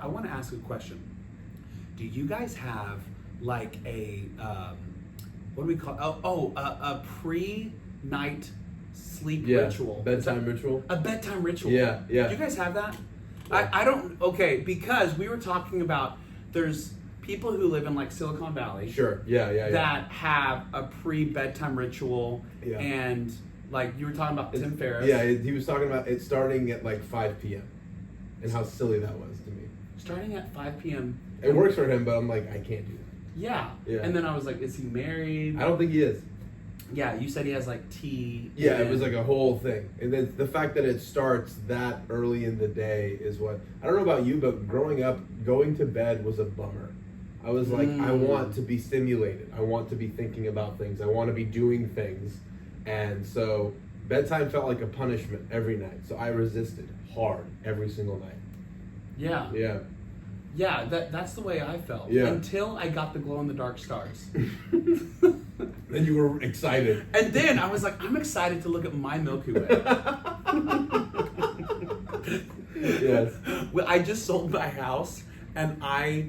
I want to ask a question. Do you guys have like a what do we call? A pre-night sleep ritual. Bedtime ritual. A bedtime ritual. Yeah. Do you guys have that? Yeah. I don't. Okay, because we were talking about there's people who live in like Silicon Valley. Sure. Yeah. That have a pre-bedtime ritual. Yeah. And like you were talking about Tim Ferriss. Yeah, he was talking about it starting at like 5 p.m. and how silly that was to me. Starting at 5 p.m. It works for him, but I'm like, I can't do that. Yeah. And then I was like, is he married? I don't think he is. Yeah, you said he has like tea. Yeah, it was like a whole thing. And then the fact that it starts that early in the day is what, I don't know about you, but growing up, going to bed was a bummer. I was like, I want to be stimulated. I want to be thinking about things. I want to be doing things. And so bedtime felt like a punishment every night. So I resisted hard every single night. Yeah. Yeah. Yeah, that's the way I felt. Yeah. Until I got the glow-in-the-dark stars. Then you were excited. And then I was like, I'm excited to look at my Milky Way. Yes. Well, I just sold my house, and I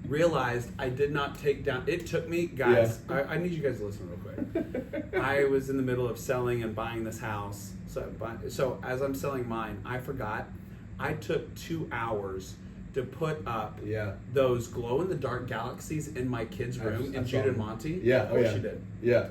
realized I did not take down. It took me, guys. Yeah. I need you guys to listen real quick. I was in the middle of selling and buying this house. So as I'm selling mine, I forgot. I took 2 hours to put up those glow-in-the-dark galaxies in my kids' room in Jude and Monty. Yeah, oh yeah. She did. Yeah.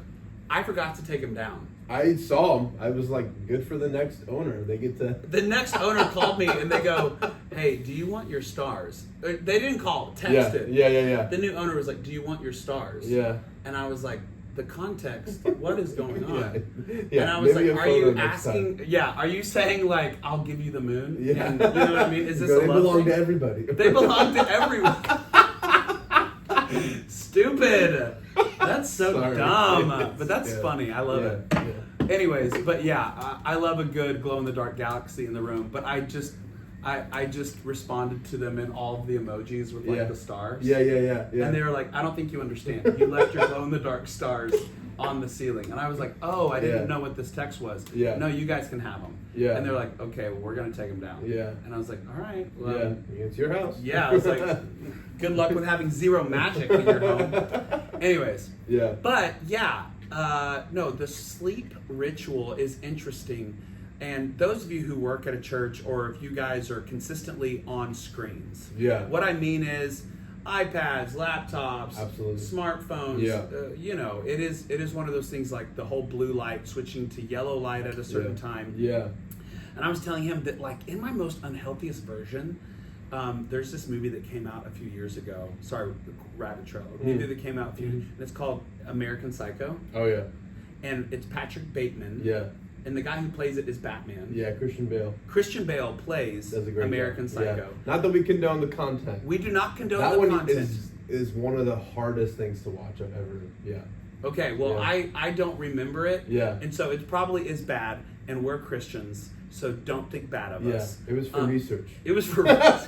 I forgot to take them down. I saw them. I was like, good for the next owner. They get to... The next owner called me and they go, hey, do you want your stars? They didn't call, texted. Yeah. The new owner was like, do you want your stars? Yeah. And I was like, the context, what is going on? Yeah. And I was like, are you asking, are you saying like, I'll give you the moon? Yeah. And, you know what I mean? Is this they a love belong thing? to everybody. They belong to everyone. Stupid. That's so dumb. But that's funny. I love it. Yeah. Anyways, but I love a good glow-in-the-dark galaxy in the room. But I just responded to them in all of the emojis with like the stars. Yeah. And they were like, I don't think you understand. You left your glow-in-the-dark stars on the ceiling. And I was like, oh, I didn't know what this text was. Yeah. No, you guys can have them. Yeah. And they're like, okay, well, we're going to take them down. Yeah. And I was like, all right. Well, it's your house. Yeah, I was like, good luck with having zero magic in your home. Anyways. Yeah. But no, the sleep ritual is interesting. And those of you who work at a church, or if you guys are consistently on screens, what I mean is iPads, laptops, absolutely, smartphones. It is one of those things like the whole blue light switching to yellow light at a certain time. Yeah. And I was telling him that like in my most unhealthiest version, there's this movie that came out a few years ago. Sorry, rabbit trail. A movie that came out and it's called American Psycho. Oh yeah. And it's Patrick Bateman. Yeah. And the guy who plays it is Batman. Yeah, Christian Bale. Christian Bale plays American Psycho. Yeah. Not that we condone the content. We do not condone that the one content. Is one of the hardest things to watch I've ever. Okay, well, I don't remember it. Yeah. And so it probably is bad, and we're Christians, so don't think bad of us. It was for research. It was for research.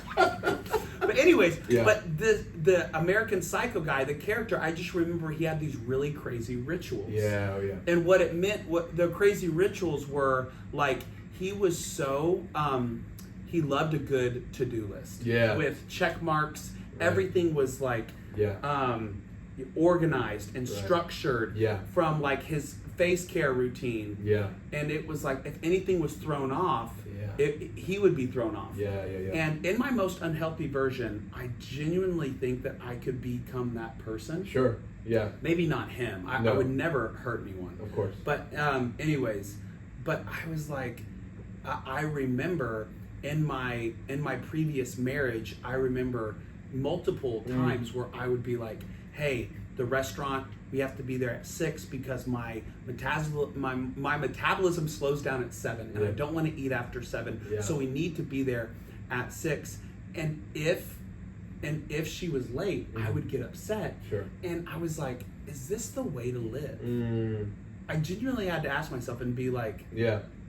But anyways, but the American Psycho guy, the character, I just remember he had these really crazy rituals. Yeah, oh yeah. And what it meant, what the crazy rituals were, like, he was so, he loved a good to-do list. Yeah. With check marks. Right. Everything was like, organized and structured. Yeah. From like his face care routine. Yeah. And it was like, if anything was thrown off, he would be thrown off. Yeah. And in my most unhealthy version, I genuinely think that I could become that person. Sure. Yeah. Maybe not him. I would never hurt anyone. Of course. But anyways, but I was like, I remember in my previous marriage, I remember multiple times where I would be like, hey, the restaurant, we have to be there at 6 because my metabolism slows down at 7 and I don't want to eat after 7. So we need to be there at 6. And if she was late, I would get upset. Sure. And I was like, is this the way to live? I genuinely had to ask myself and be like,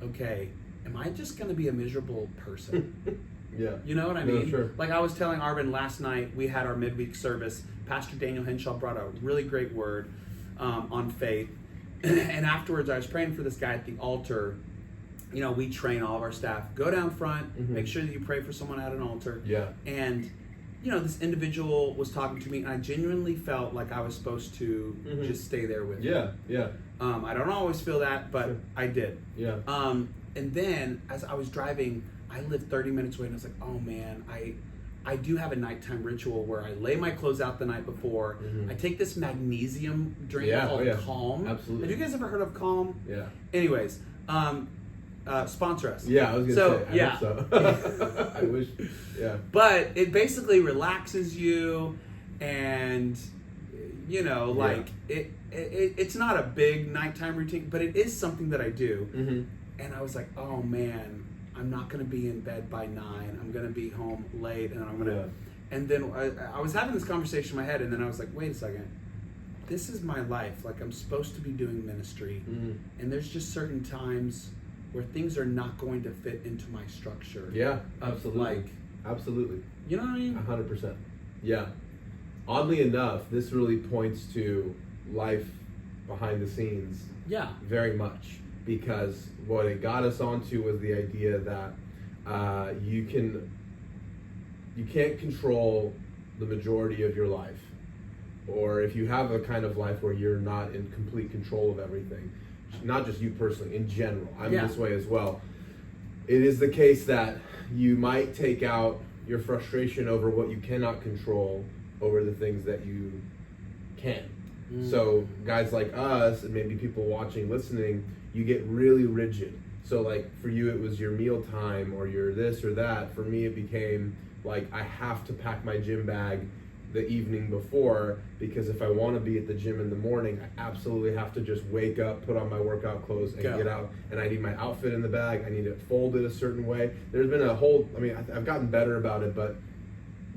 okay, am I just going to be a miserable person? Yeah. You know what I mean? Sure. Like I was telling Arvin last night, we had our midweek service. Pastor Daniel Henshaw brought a really great word on faith. And afterwards, I was praying for this guy at the altar. You know, we train all of our staff. Go down front, make sure that you pray for someone at an altar. Yeah. And this individual was talking to me, and I genuinely felt like I was supposed to just stay there with him. I don't always feel that, but I did. And then as I was driving, I lived 30 minutes away, and I was like, oh man, I do have a nighttime ritual where I lay my clothes out the night before. I take this magnesium drink called Calm. Absolutely. Have you guys ever heard of Calm? Yeah. Anyways, sponsor us. Yeah, I was gonna say. I hope so. I wish. Yeah. But it basically relaxes you, and it's not a big nighttime routine, but it is something that I do. And I was like, oh man, I'm not going to be in bed by 9. I'm going to be home late, and I'm going to... And then I was having this conversation in my head, and then I was like, wait a second. This is my life. Like, I'm supposed to be doing ministry. And there's just certain times where things are not going to fit into my structure. Yeah, absolutely. Absolutely. You know what I mean? 100%. Yeah. Oddly enough, this really points to life behind the scenes. Yeah. Very much. Because what it got us onto was the idea that you can't control the majority of your life, or if you have a kind of life where you're not in complete control of everything, not just you personally, in general. I'm this way as well. It is the case that you might take out your frustration over what you cannot control over the things that you can. So guys like us, and maybe people watching, listening, you get really rigid. So like for you, it was your meal time or your this or that. For me, it became like I have to pack my gym bag the evening before, because if I want to be at the gym in the morning, I absolutely have to just wake up, put on my workout clothes, and get out. And I need my outfit in the bag. I need it folded a certain way. There's been a whole, I've gotten better about it, but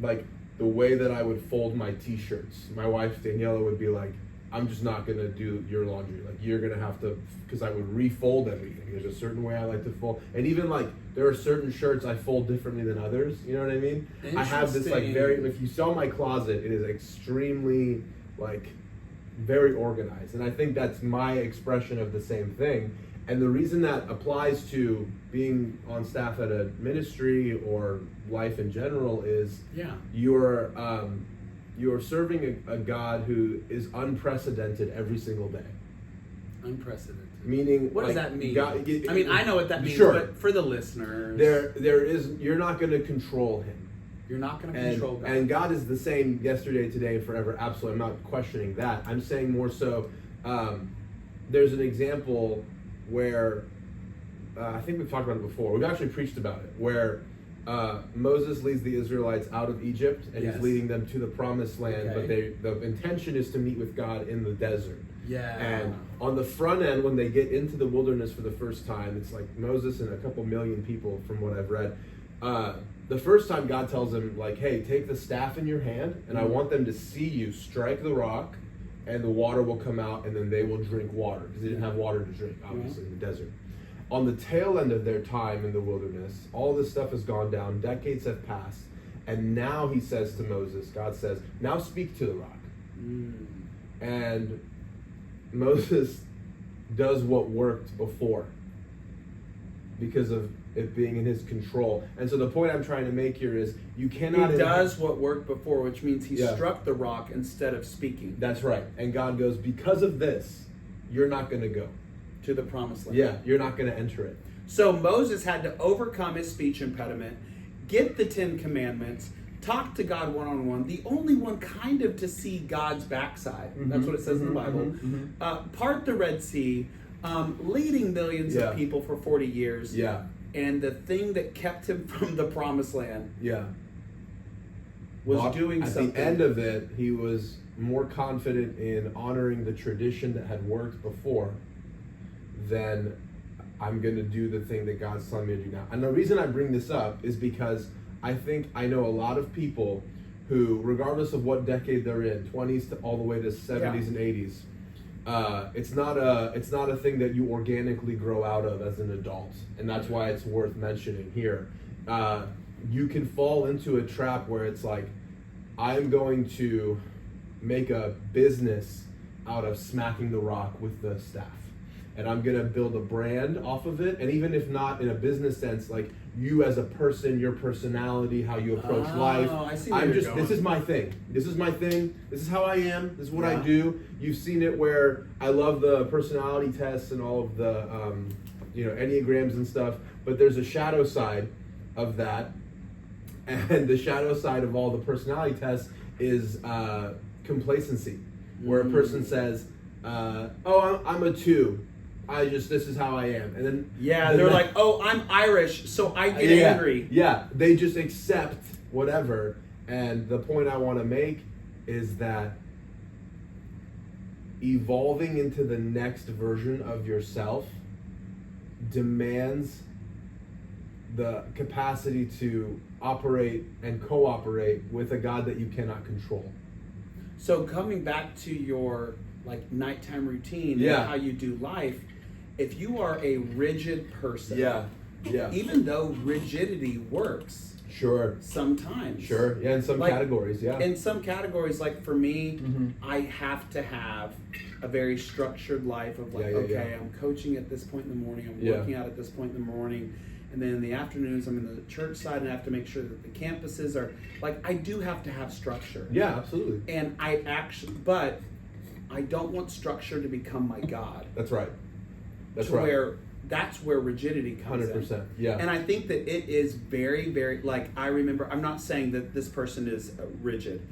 like the way that I would fold my t-shirts, my wife Daniela would be like, I'm just not going to do your laundry. Like, you're going to have to, because I would refold everything. There's a certain way I like to fold. And even, like, there are certain shirts I fold differently than others. You know what I mean? I have this, like, if you saw my closet, it is extremely, like, very organized. And I think that's my expression of the same thing. And the reason that applies to being on staff at a ministry or life in general is you're serving a God who is unprecedented every single day. Unprecedented. Meaning, what does that mean? I know what that means, but for the listeners, you're not going to control him. You're not going to control God. And God is the same yesterday, today, and forever. Absolutely, I'm not questioning that. I'm saying more so, there's an example where I think we've talked about it before. We've actually preached about it, where Moses leads the Israelites out of Egypt, and he's leading them to the promised land, but the intention is to meet with God in the desert. And on the front end, when they get into the wilderness for the first time, it's like Moses and a couple million people from what I've read. The first time God tells him, like, hey, take the staff in your hand, and I want them to see you strike the rock, and the water will come out, and then they will drink water, because they didn't have water to drink, obviously, in the desert. On the tail end of their time in the wilderness, all this stuff has gone down, decades have passed, and now he says to Moses, God says, now speak to the rock. And Moses does what worked before because of it being in his control. And so the point I'm trying to make here is you cannot... He does what worked before, which means he struck the rock instead of speaking. That's right. And God goes, because of this, you're not going to go to the promised land. Yeah, you're not going to enter it. So Moses had to overcome his speech impediment, get the 10 Commandments, talk to God one-on-one, the only one kind of to see God's backside. That's what it says in the Bible. Part the Red Sea, leading millions of people for 40 years. And the thing that kept him from the promised land was doing something. At the end of it, he was more confident in honoring the tradition that had worked before than I'm going to do the thing that God's telling me to do now. And the reason I bring this up is because I think I know a lot of people who, regardless of what decade they're in, 20s to all the way to 70s and 80s, it's not a thing that you organically grow out of as an adult, and that's why it's worth mentioning here. You can fall into a trap where it's like, I'm going to make a business out of smacking the rock with the staff. And I'm going to build a brand off of it. And even if not in a business sense, like you as a person, your personality, how you approach life. I see where you're going. This is my thing. This is my thing. This is how I am. This is what I do. You've seen it where I love the personality tests and all of the, Enneagrams and stuff, but there's a shadow side of that. And the shadow side of all the personality tests is complacency, where a person says, I'm a 2. This is how I am. And then they're like, oh, I'm Irish, so I get angry. Yeah, they just accept whatever. And the point I want to make is that evolving into the next version of yourself demands the capacity to operate and cooperate with a God that you cannot control. So coming back to your nighttime routine and how you do life, if you are a rigid person, even though rigidity works, sometimes, in some categories, in some categories, like for me, I have to have a very structured life of I'm coaching at this point in the morning, I'm working out at this point in the morning, and then in the afternoons I'm in the church side and I have to make sure that the campuses are I do have to have structure. Yeah, absolutely. And but I don't want structure to become my God. That's right. That's where rigidity comes 100%, in. yeah. And I think that it is very, very, I remember, I'm not saying that this person is rigid.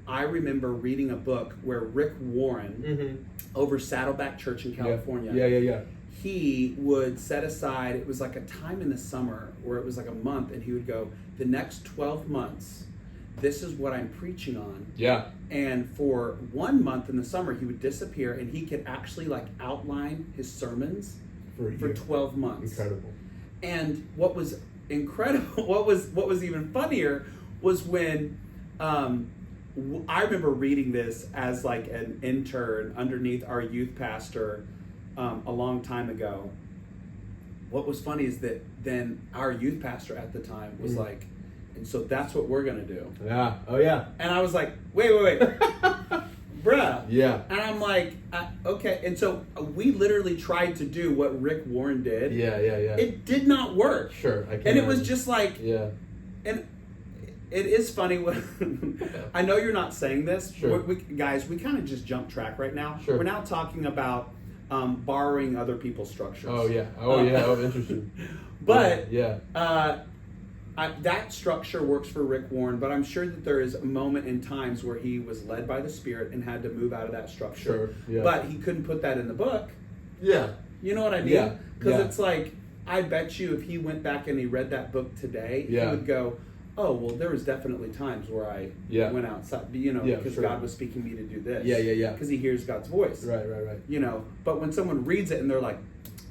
I remember reading a book where Rick Warren, over Saddleback Church in California, he would set aside, it was like a time in the summer where it was like a month, and he would go, the next 12 months, this is what I'm preaching on. Yeah. And for 1 month in the summer, he would disappear and he could actually outline his sermons for 12 months. Incredible. And what was incredible, what was even funnier was when I remember reading this as an intern underneath our youth pastor a long time ago. What was funny is that then our youth pastor at the time was like, and so that's what we're going to do. Yeah. Oh, yeah. And I was like, wait. Bruh. Yeah. And I'm like, okay. And so we literally tried to do what Rick Warren did. Yeah. It did not work. Sure. I can And it was just and it is funny when, I know you're not saying this. Sure. Guys, we kind of just jump track right now. Sure. We're now talking about borrowing other people's structures. Oh, yeah. Oh, interesting. But that structure works for Rick Warren, but I'm sure that there is a moment in times where he was led by the Spirit and had to move out of that structure. Sure, yeah. But he couldn't put that in the book. Yeah. You know what I mean? Yeah. Because it's I bet you if he went back and he read that book today, he would go, oh, well, there was definitely times where I went outside, because God was speaking me to do this. Yeah. Because he hears God's voice. Right. But when someone reads it and they're like,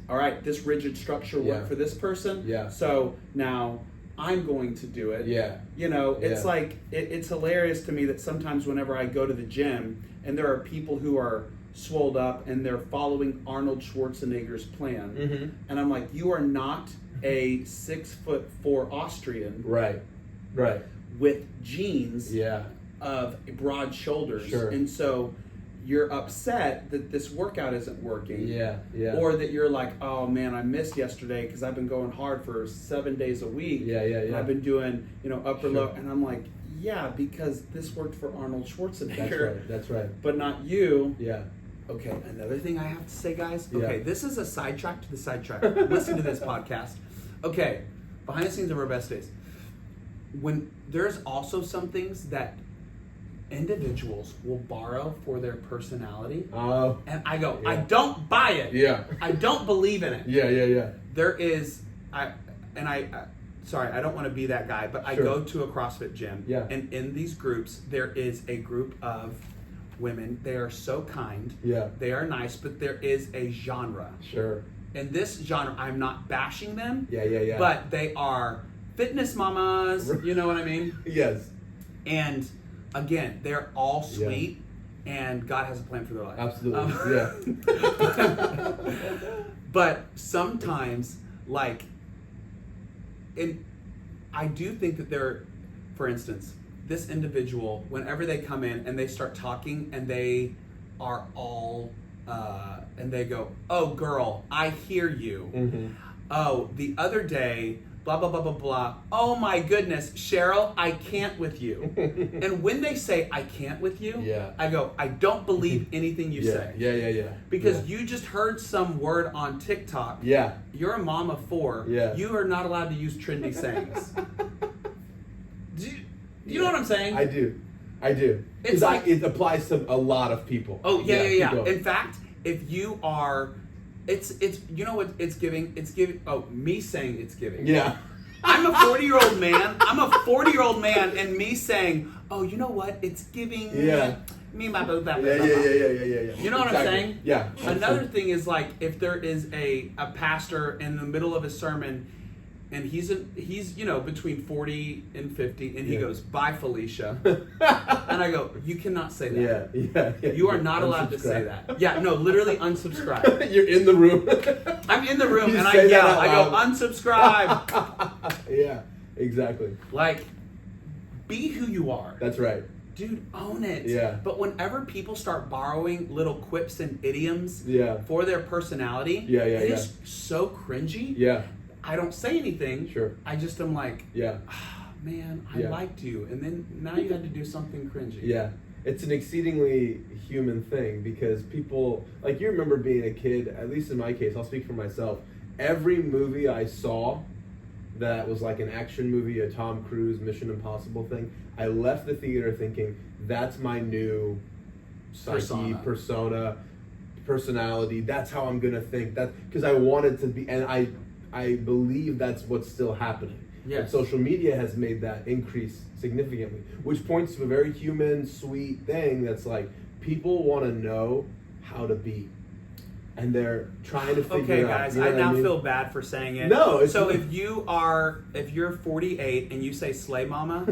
all right, this rigid structure worked for this person. Yeah. So now I'm going to do it. Yeah. It's it's hilarious to me that sometimes whenever I go to the gym and there are people who are swolled up and they're following Arnold Schwarzenegger's plan. And I'm like, you are not a 6'4" Austrian. Right. With jeans of broad shoulders. Sure. And so you're upset that this workout isn't working. Yeah. Or that you're like, oh man, I missed yesterday because I've been going hard for 7 days a week. Yeah. And I've been doing, upper low. And I'm like, yeah, because this worked for Arnold Schwarzenegger. That's right. But not you. Yeah. Okay, another thing I have to say, guys. Okay, this is a sidetrack to the sidetrack. Listen to this podcast. Okay, behind the scenes of our best days. When there's also some things that individuals will borrow for their personality. Oh. And I go, I don't buy it. Yeah. I don't believe in it. Yeah. There is, sorry, I don't want to be that guy, but I go to a CrossFit gym. Yeah. And in these groups, there is a group of women. They are so kind. Yeah. They are nice, but there is a genre. Sure. In this genre, I'm not bashing them. Yeah. But they are fitness mamas. You know what I mean? Yes. And again, they're all sweet, and God has a plan for their life. Absolutely. But sometimes, I do think that they're, for instance, this individual, whenever they come in and they start talking and they are all, and they go, oh girl, I hear you. Oh, the other day blah, blah, blah, blah, blah. Oh my goodness, Cheryl, I can't with you. And when they say, I can't with you, I go, I don't believe anything you say. Yeah. Because you just heard some word on TikTok. Yeah. You're a mom of 4. Yeah. You are not allowed to use trendy sayings. Do you know what I'm saying? I do. It's like, it applies to a lot of people. Oh, yeah. In fact, if you are... It's you know what it's giving? It's giving, me saying it's giving. Yeah. I'm a 40-year-old man. I'm a 40-year-old man, and me saying, oh, you know what? It's giving me my boo. Yeah. You know what I'm saying? Yeah. Another thing is like if there is a pastor in the middle of a sermon, and he's between 40 and 50, and he goes, bye, Felicia. And I go, you cannot say that. Yeah. You are not allowed to say that. Yeah, no, literally unsubscribe. You're in the room. I'm in the room, and I yell. I go, unsubscribe. Yeah, exactly. Like, be who you are. That's right. Dude, own it. Yeah. But whenever people start borrowing little quips and idioms for their personality, it is so cringy. Yeah. I don't say anything. Sure. I just am like, man, I liked you. And then now you had to do something cringy. Yeah. It's an exceedingly human thing because people, like you remember being a kid, at least in my case, I'll speak for myself, every movie I saw that was like an action movie, a Tom Cruise Mission Impossible thing, I left the theater thinking, that's my new psyche, persona, personality, that's how I'm going to think. That because I wanted to be, and I believe that's what's still happening. Yes. And social media has made that increase significantly, which points to a very human, sweet thing that's like, people want to know how to be. And they're trying to figure out. Okay, guys, you know I now what I mean? feel bad for saying it. No, it's so if you're 48 and you say slay mama,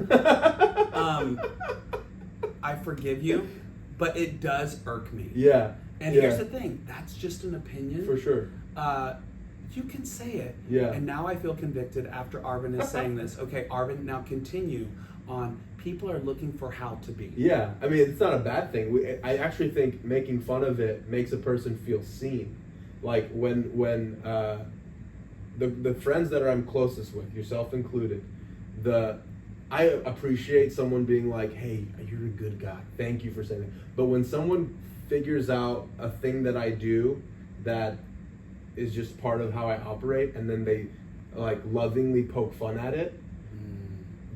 I forgive you, but it does irk me. Yeah. And here's the thing, that's just an opinion. For sure. You can say it. Yeah. And now I feel convicted after Arvin is saying this. Okay, Arvin, now continue on. People are looking for how to be. Yeah, I mean, it's not a bad thing. I actually think making fun of it makes a person feel seen. Like when the friends that I'm closest with, yourself included, I appreciate someone being like, hey, you're a good guy. Thank you for saying that. But when someone figures out a thing that I do that is just part of how I operate, and then they like lovingly poke fun at it,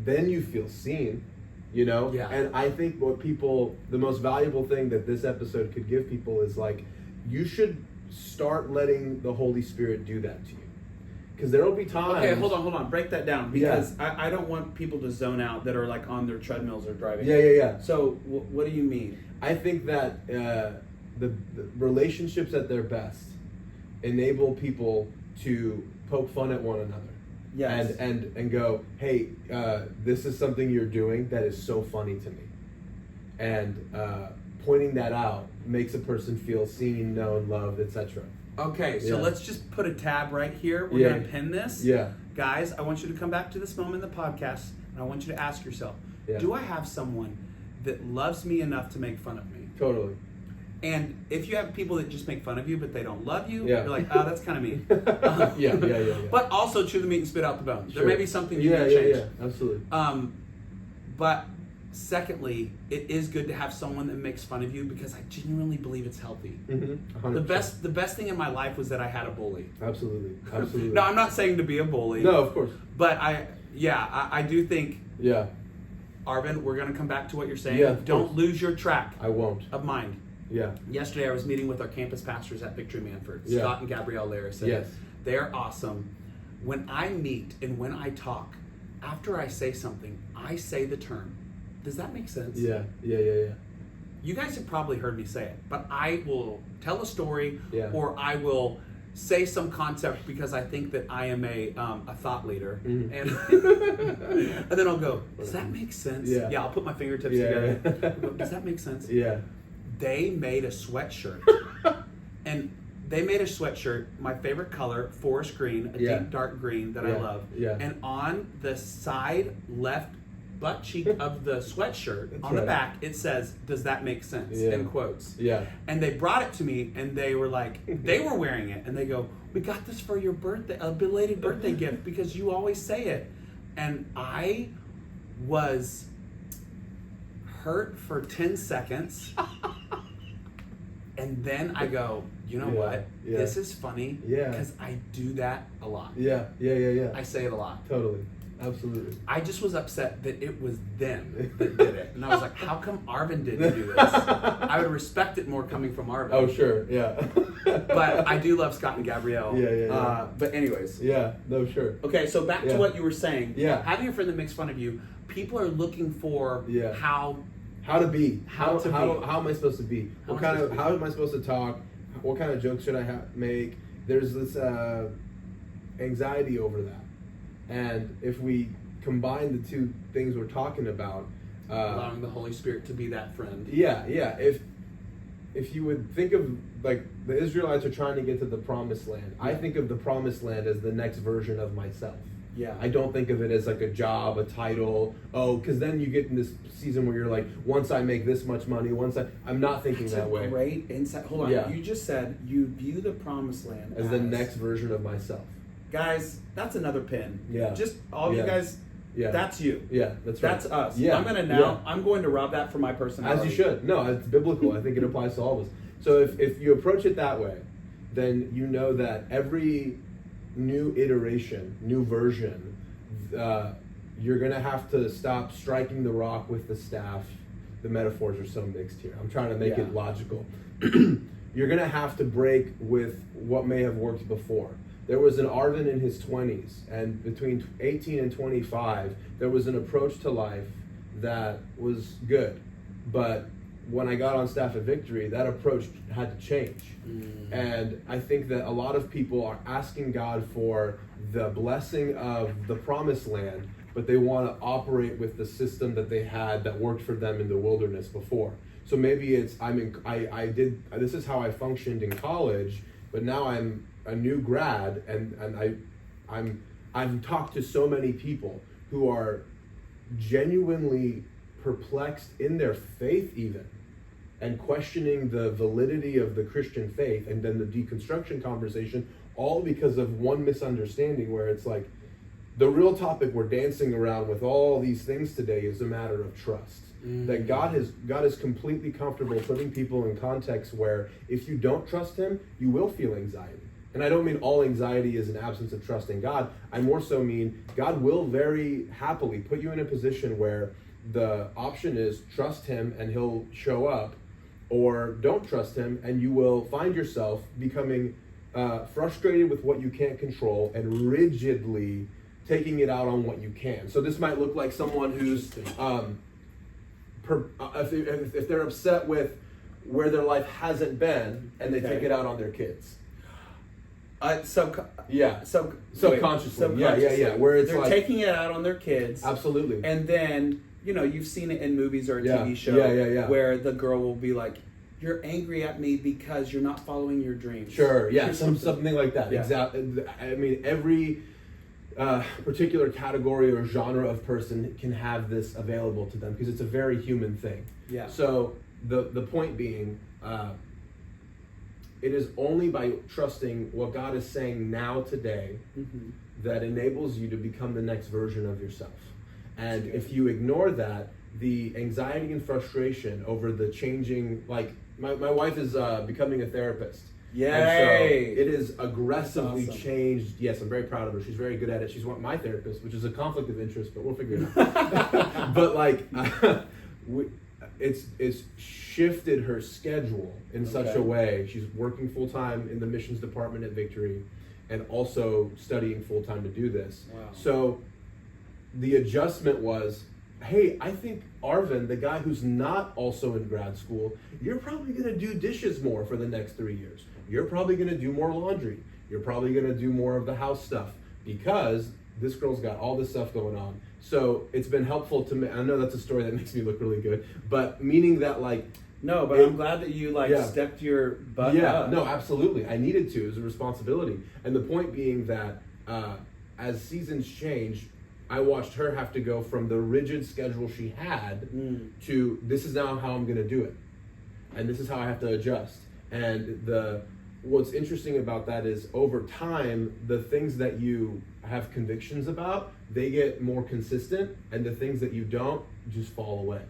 then you feel seen, you know? Yeah. And I think the most valuable thing that this episode could give people is like, you should start letting the Holy Spirit do that to you. Because there will be times... Okay, hold on. Break that down. Because I don't want people to zone out that are like on their treadmills or driving. Yeah. So what do you mean? I think that the relationships at their best enable people to poke fun at one another. Yes. And go, hey, this is something you're doing that is so funny to me. And pointing that out makes a person feel seen, known, loved, etc. Okay, so let's just put a tab right here. We're going to pin this. Yeah. Guys, I want you to come back to this moment in the podcast, and I want you to ask yourself, do I have someone that loves me enough to make fun of me? Totally. And if you have people that just make fun of you, but they don't love you, you're like, oh, that's kind of mean. Yeah. But also chew the meat and spit out the bones. Sure. There may be something you need to change. Yeah, absolutely. But secondly, it is good to have someone that makes fun of you because I genuinely believe it's healthy. Mm-hmm. The best thing in my life was that I had a bully. Absolutely. No, I'm not saying to be a bully. No, of course. But I do think. Yeah. Arvin, we're going to come back to what you're saying. Yeah, don't lose your track. I won't. Of mind. Yeah. Yesterday, I was meeting with our campus pastors at Victory Manford, Yeah. Scott and Gabrielle Larison. Yes. They're awesome. When I meet and when I talk, after I say something, I say the term. Does that make sense? Yeah. You guys have probably heard me say it, but I will tell a story or I will say some concept because I think that I am a thought leader. Mm-hmm. And then I'll go, does that make sense? Yeah, I'll put my fingertips together. Go, does that make sense? Yeah. They made a sweatshirt. And they made a sweatshirt, my favorite color, forest green, a deep dark green that I love. Yeah. And on the side left butt cheek of the sweatshirt, on the back, it says, "Does that make sense?" In quotes. Yeah. And they brought it to me, and they were like, they were wearing it, and they go, "We got this for your birthday, a belated birthday gift, because you always say it." And I was hurt for 10 seconds. And then I go, you know what? Yeah. This is funny. Yeah. Because I do that a lot. Yeah. I say it a lot. Totally. Absolutely. I just was upset that it was them that did it. And I was like, how come Arvin didn't do this? I would respect it more coming from Arvin. Oh, sure. Yeah. But I do love Scott and Gabrielle. Yeah. But anyways. Yeah. No, sure. Okay, so back to what you were saying. Yeah. Having a friend that makes fun of you, people are looking for how to be. How am I supposed to be? How am I supposed to talk? What kind of jokes should I make? There's this anxiety over that. And if we combine the two things we're talking about, allowing the Holy Spirit to be that friend. Yeah. If you would think of, like, the Israelites are trying to get to the promised land. I think of the promised land as the next version of myself. Yeah. I don't think of it as like a job, a title. Oh, because then you get in this season where you're like, once I make this much money, I'm not thinking that way. Great insight. Hold on. Yeah. You just said you view the promised land as the next version of myself. Guys, that's another pin. Yeah. Just all you guys. Yeah. That's you. Yeah, that's right. That's us. Yeah. I'm going to rob that for my personality. As you should. No, it's biblical. I think it applies to all of us. So if you approach it that way, then you know that every new iteration, new version, you're going to have to stop striking the rock with the staff. The metaphors are so mixed here. I'm trying to make it logical. You're going to have to break with what may have worked before. There was an Arvin in his 20s, and between 18 and 25, there was an approach to life that was good. But when I got on staff at Victory, that approach had to change. And I think that a lot of people are asking God for the blessing of the promised land, but they want to operate with the system that they had that worked for them in the wilderness before. So maybe it's this is how I functioned in college, but now I'm a new grad, and I've talked to so many people who are genuinely perplexed in their faith even, and questioning the validity of the Christian faith, and then the deconstruction conversation, all because of one misunderstanding where it's like, the real topic we're dancing around with all these things today is a matter of trust. That God is completely comfortable putting people in contexts where if you don't trust him, you will feel anxiety. And I don't mean all anxiety is an absence of trust in God. I more so mean God will very happily put you in a position where the option is trust him and he'll show up, or don't trust him and you will find yourself becoming frustrated with what you can't control and rigidly taking it out on what you can. So this might look like someone who's, if they're upset with where their life hasn't been, and they take it out on their kids. Subconsciously. Yeah. Where it's they're taking it out on their kids. Absolutely. And then, you've seen it in movies or a TV show where the girl will be like, "You're angry at me because you're not following your dreams." Sure, yeah, something like that. Yeah. Exactly. I mean, every particular category or genre of person can have this available to them because it's a very human thing. Yeah. So the point being, it is only by trusting what God is saying now today that enables you to become the next version of yourself. And if you ignore that, the anxiety and frustration over the changing, like my wife is becoming a therapist. Yay! And so it is aggressively changed. Yes, I'm very proud of her. She's very good at it. She's my therapist, which is a conflict of interest, but we'll figure it out. But like, it's shifted her schedule in such a way. She's working full time in the missions department at Victory, and also studying full time to do this. Wow. So the adjustment was, hey, I think Arvin, the guy who's not also in grad school, you're probably going to do dishes more for the next 3 years. You're probably going to do more laundry. You're probably going to do more of the house stuff because this girl's got all this stuff going on. So it's been helpful to me. I know that's a story that makes me look really good, but meaning that like... No, but I'm glad that you stepped your butt up. No, absolutely. I needed to. It was a responsibility. And the point being that as seasons change, I watched her have to go from the rigid schedule she had to this is now how I'm going to do it. And this is how I have to adjust. And what's interesting about that is over time, the things that you have convictions about, they get more consistent, and the things that you don't just fall away.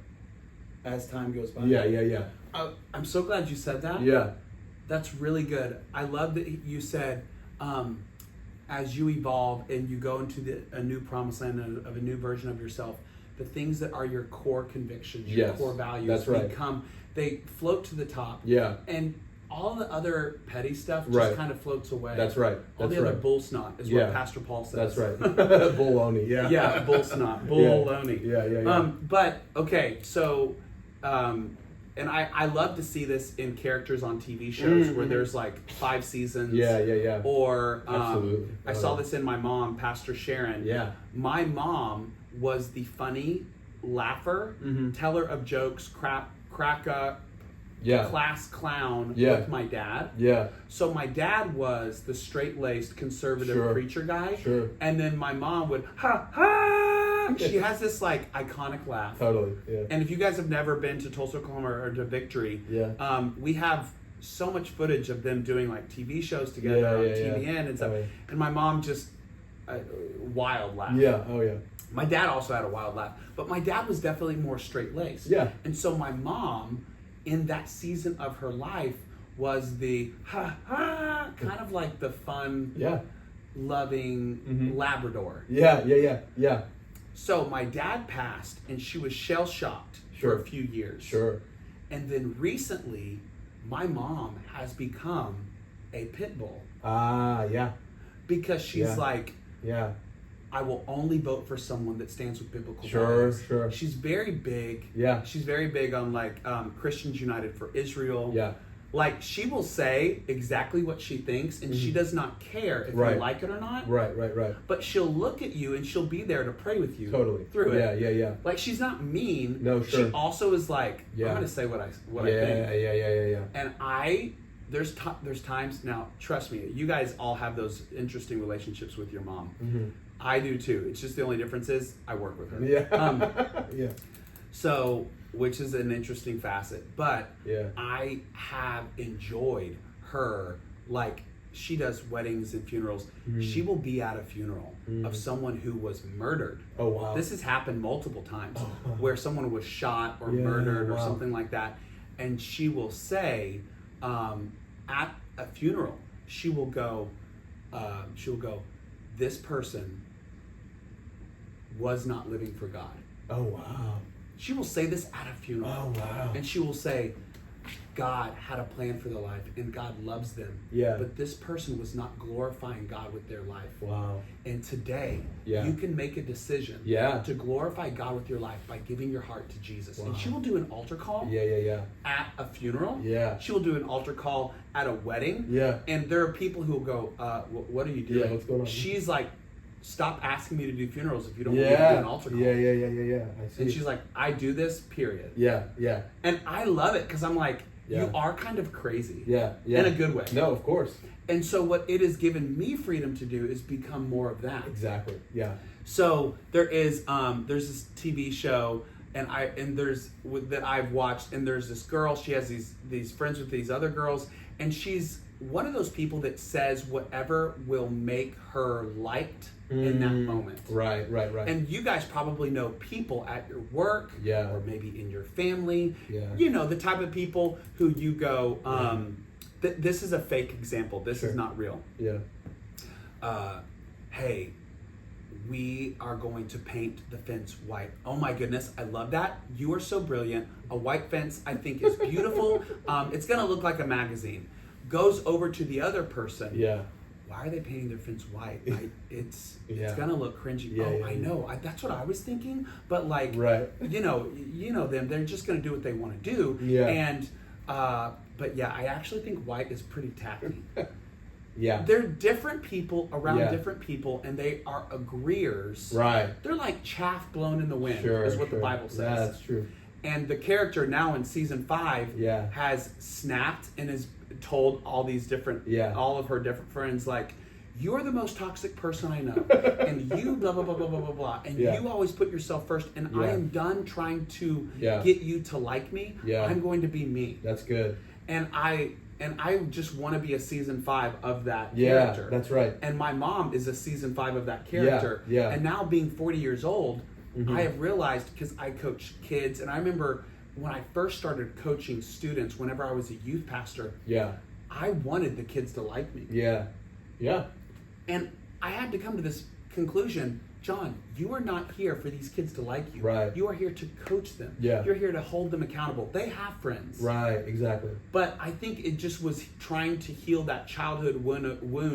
As time goes by. Yeah. I'm so glad you said that. Yeah. That's really good. I love that you said, as you evolve and you go into a new promised land of a new version of yourself, the things that are your core convictions, your core values, they float to the top. Yeah. And all the other petty stuff just kind of floats away. That's right. All the other bull snot is what Pastor Paul says. That's right. Baloney. Yeah. Yeah, bull snot. Baloney. Yeah. But okay, so and I love to see this in characters on TV shows where there's like 5 seasons. Yeah. Or absolutely. I saw this in my mom, Pastor Sharon. Yeah. My mom was the funny laugher, teller of jokes, class clown with my dad. Yeah. So my dad was the straight-laced conservative preacher guy. Sure. And then my mom would ha ha. She has this like iconic laugh. Totally. Yeah. And if you guys have never been to Tulsa, Oklahoma or to Victory, we have so much footage of them doing like TV shows together on TVN and stuff. And my mom just wild laugh. Yeah. Oh yeah. My dad also had a wild laugh, but my dad was definitely more straight-laced. Yeah. And so my mom, in that season of her life, was the ha ha, kind of like the fun, loving Labrador. Yeah. So my dad passed, and she was shell-shocked for a few years. Sure. And then recently, my mom has become a pit bull. Yeah. Because she's like, I will only vote for someone that stands with biblical values. Sure. She's very big. Yeah. She's very big on like Christians United for Israel. Yeah. Like she will say exactly what she thinks, and she does not care if you like it or not. Right. But she'll look at you and she'll be there to pray with you. Totally. Through it. Yeah. Like she's not mean. No, sure. She also is like, I'm gonna say what I think. Yeah. And there's times now. Trust me, you guys all have those interesting relationships with your mom. I do too. It's just the only difference is I work with her. Yeah. So, which is an interesting facet. But I have enjoyed her, like she does weddings and funerals. She will be at a funeral of someone who was murdered. Oh wow. This has happened multiple times where someone was shot or murdered or something like that. And she will say, at a funeral, she will go, this person was not living for God. Oh, wow. She will say this at a funeral. Oh, wow. And she will say, God had a plan for their life and God loves them. Yeah. But this person was not glorifying God with their life. Wow. And today, you can make a decision to glorify God with your life by giving your heart to Jesus. Wow. And she will do an altar call at a funeral. Yeah. She will do an altar call at a wedding. Yeah. And there are people who will go, what are you doing? Yeah, what's going on? She's like, stop asking me to do funerals if you don't want me to do an altar call. Yeah. I see. And she's like, I do this, period. Yeah. And I love it because I'm like, you are kind of crazy. Yeah. In a good way. No, of course. And so what it has given me freedom to do is become more of that. Exactly. Yeah. So there's this TV show that I've watched, and there's this girl, she has these friends with these other girls, and she's one of those people that says whatever will make her liked in that moment. Right. And you guys probably know people at your work, or maybe in your family. Yeah. You know, the type of people who you go, this is a fake example. This is not real. Yeah. Hey, we are going to paint the fence white. Oh my goodness, I love that. You are so brilliant. A white fence, I think, is beautiful. It's going to look like a magazine. Goes over to the other person. Yeah. Why are they painting their fence white? It's gonna look cringy. I know. That's what I was thinking. But like, you know them. They're just gonna do what they want to do. Yeah. And but yeah, I actually think white is pretty tacky. Yeah. They're different people around different people, and they are agreeers. Right. They're like chaff blown in the wind. Is what the Bible says. Yeah, that's true. And the character now in season 5 has snapped and is told all these different, all of her different friends, like, you're the most toxic person I know, and you blah blah blah blah blah blah blah, and you always put yourself first, and I am done trying to get you to like me. I'm going to be me. That's good. And I just want to be a season 5 of that character. That's right. And my mom is a season 5 of that character. And now being 40 years old, I have realized, because I coach kids, and I remember when I first started coaching students, whenever I was a youth pastor, I wanted the kids to like me. And I had to come to this conclusion, John, you are not here for these kids to like you. Right. You are here to coach them. You're here to hold them accountable. They have friends. Right, exactly. But I think it just was trying to heal that childhood wound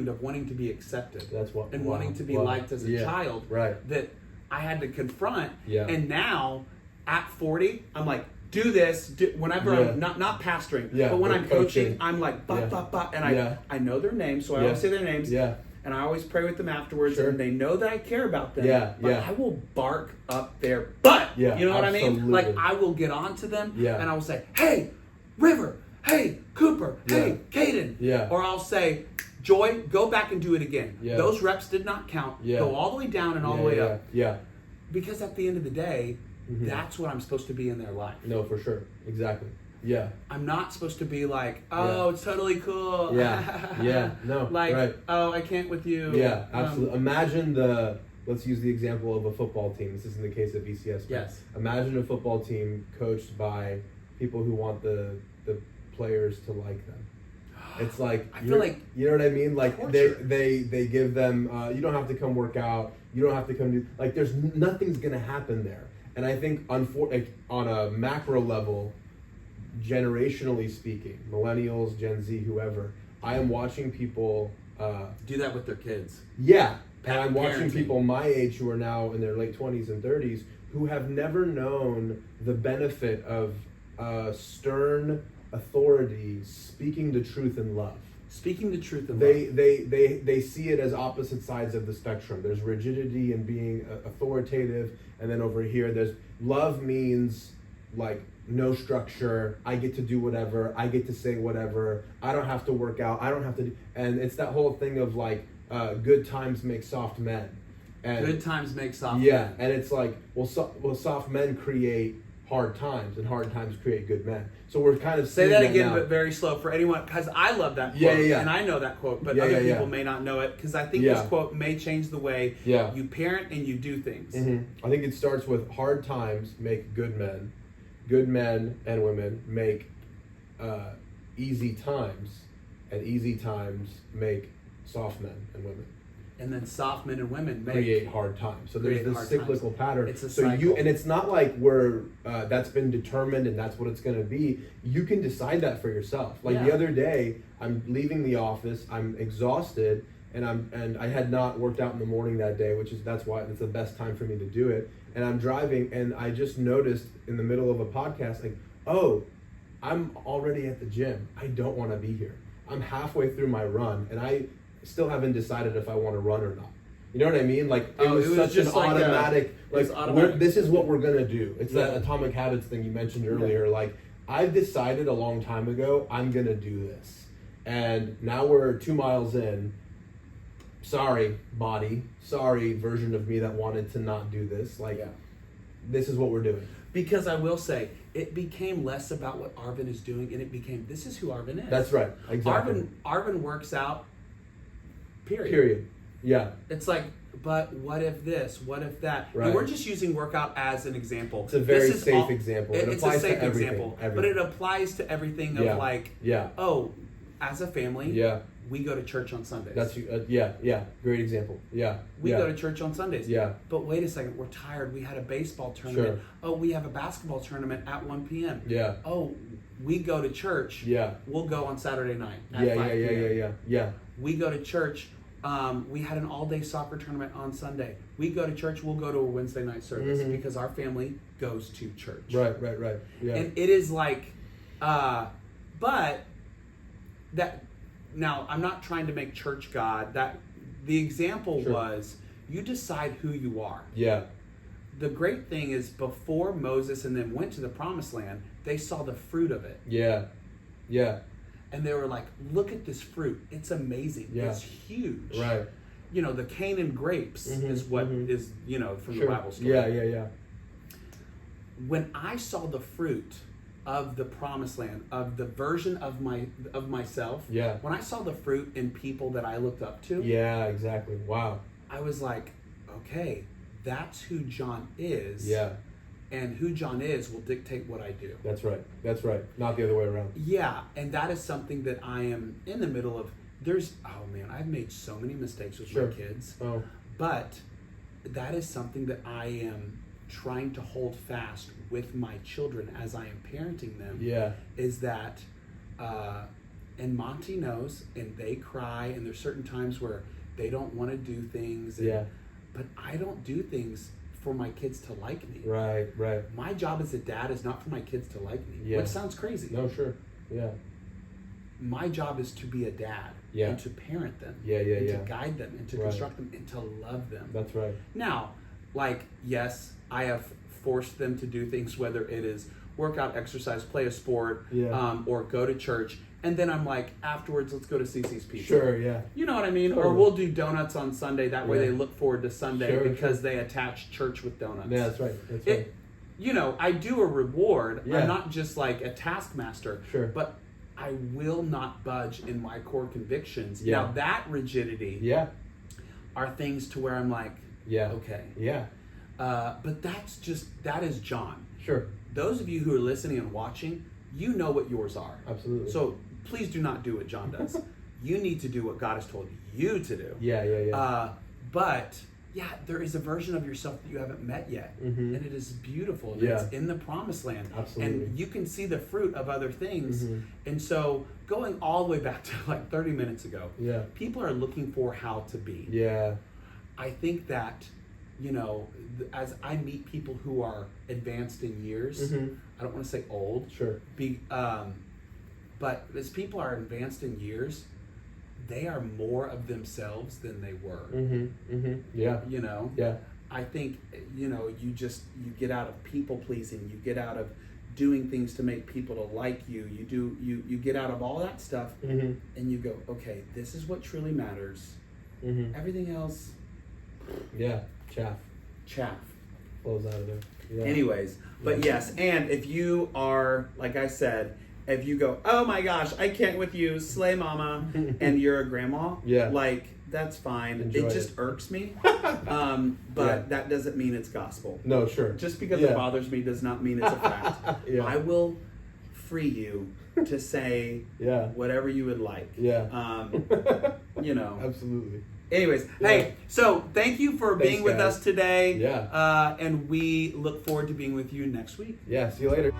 of wanting to be accepted. Wanting to be liked as a child. Right. That I had to confront. And now, at 40, I'm like, do this. Whenever I'm not pastoring, but when I'm coaching, I'm like, and I know their names, so I always say their names. And I always pray with them afterwards, and they know that I care about them. But I will bark up their butt. You know what I mean? Like, I will get onto them, and I will say, hey, River, hey, Cooper, hey, Caden. Or I'll say, Joy, go back and do it again. Those reps did not count. Go all the way down and all the way up. Because at the end of the day, that's what I'm supposed to be in their life. No, for sure. Exactly. I'm not supposed to be like, oh, it's totally cool. No. Like, oh, I can't with you. Absolutely. Imagine let's use the example of a football team. This isn't the case at VCS. Yes. Imagine a football team coached by people who want the players to like them. It's like, I feel like, you know what I mean? Like they give them, you don't have to come work out. You don't have to come do, like, there's nothing's going to happen there. And I think on a macro level, generationally speaking, millennials, Gen Z, whoever, I am watching people do that with their kids. And I'm watching people my age who are now in their late 20s and 30s who have never known the benefit of stern authority speaking the truth in love. Speaking the truth in love. They see it as opposite sides of the spectrum. There's rigidity and being authoritative, and then over here there's love means like no structure. I get to do whatever. I get to say whatever. I don't have to work out. I don't have to do, and it's that whole thing of like good times make soft men. And good times make soft men. And it's like, well, soft men create hard times, and hard times create good men. So we're kind of say that again, but very slow for anyone, because I love that quote, and I know that quote, but other people may not know it, because I think this quote may change the way you parent and you do things. I think it starts with hard times make good men. Good men and women make easy times, and easy times make soft men and women. And then soft men and women create hard times. So there's this cyclical pattern. It's a cycle. And it's not like we're that's been determined and that's what it's going to be. You can decide that for yourself. Like the other day, I'm leaving the office. I'm exhausted, and I had not worked out in the morning that day, that's why it's the best time for me to do it. And I'm driving, and I just noticed in the middle of a podcast, like, oh, I'm already at the gym. I don't want to be here. I'm halfway through my run, and I still haven't decided if I want to run or not. You know what I mean? Like, it was such an automatic, this is what we're going to do. It's that atomic habits thing you mentioned earlier. Like, I've decided a long time ago, I'm going to do this. And now we're 2 miles in. Sorry, body. Sorry, version of me that wanted to not do this. Like, this is what we're doing. Because I will say, it became less about what Arvin is doing, and it became, this is who Arvin is. That's right. Exactly. Arvin works out, period. Yeah. It's like, but what if this? What if that? Right. And we're just using workout as an example. It's a very safe example. It applies to everything. Example. But it applies to everything of like, oh, as a family, we go to church on Sundays. That's great example. We go to church on Sundays. But wait a second, we're tired. We had a baseball tournament. Oh, we have a basketball tournament at 1 p.m. Oh, we go to church. We'll go on Saturday night at 5 p.m. We go to church. We had an all-day soccer tournament on Sunday. We go to church. We'll go to a Wednesday night service because our family goes to church. Right. And it is like, but that. Now, I'm not trying to make church God. That the example was you decide who you are. The great thing is before Moses and them went to the promised land, they saw the fruit of it. and they were like, look at this fruit. It's amazing. Yeah. It's huge. Right. You know, the Canaan grapes is what is, you know, from the Bible story. Yeah. When I saw the fruit of the promised land, of the version of myself, when I saw the fruit in people that I looked up to, exactly. Wow. I was like, okay, that's who John is. Yeah. And who John is will dictate what I do. That's right. Not the other way around. Yeah, and that is something that I am in the middle of. I've made so many mistakes with my kids. Oh. But that is something that I am trying to hold fast with my children as I am parenting them. Yeah. Is that, and Monty knows, and they cry, and there's certain times where they don't want to do things. But I don't do things for my kids to like me. Right. My job as a dad is not for my kids to like me. Which sounds crazy. No, sure. Yeah. My job is to be a dad. And to parent them. And to guide them and to construct them and to love them. That's right. Now, yes, I have forced them to do things, whether it is work out, exercise, play a sport, or go to church. And then I'm like, afterwards, let's go to CC's Pizza. Sure, yeah. You know what I mean? Totally. Or we'll do donuts on Sunday. That way they look forward to Sunday because they attach church with donuts. Yeah, that's right. Right. You know, I do a reward. I'm not just like a taskmaster. Sure. But I will not budge in my core convictions. Now, that rigidity are things to where I'm like, okay. Yeah. But that is John. Sure. Those of you who are listening and watching, you know what yours are. Absolutely. So please do not do what John does. You need to do what God has told you to do. Yeah. But there is a version of yourself that you haven't met yet. And it is beautiful. And it's in the promised land. Absolutely. And you can see the fruit of other things. And so going all the way back to like 30 minutes ago, people are looking for how to be. Yeah. I think that, you know, as I meet people who are advanced in years, I don't want to say old. Sure. But as people are advanced in years, they are more of themselves than they were. Yeah. You know? Yeah. I think, you know, you get out of people pleasing, you get out of doing things to make people to like you, you get out of all that stuff, and you go, okay, this is what truly matters. Everything else, chaff flows out of there. Yeah. Anyways, but yes, and if you are, like I said, if you go, oh my gosh, I can't with you, slay mama, and you're a grandma, like, that's fine. Enjoy it just irks me, but that doesn't mean it's gospel. No, sure. Just because it bothers me does not mean it's a fact. I will free you to say whatever you would like. You know. Absolutely. Anyways, hey, so thank you for being with us today. Yeah. And we look forward to being with you next week. Yeah, see you later.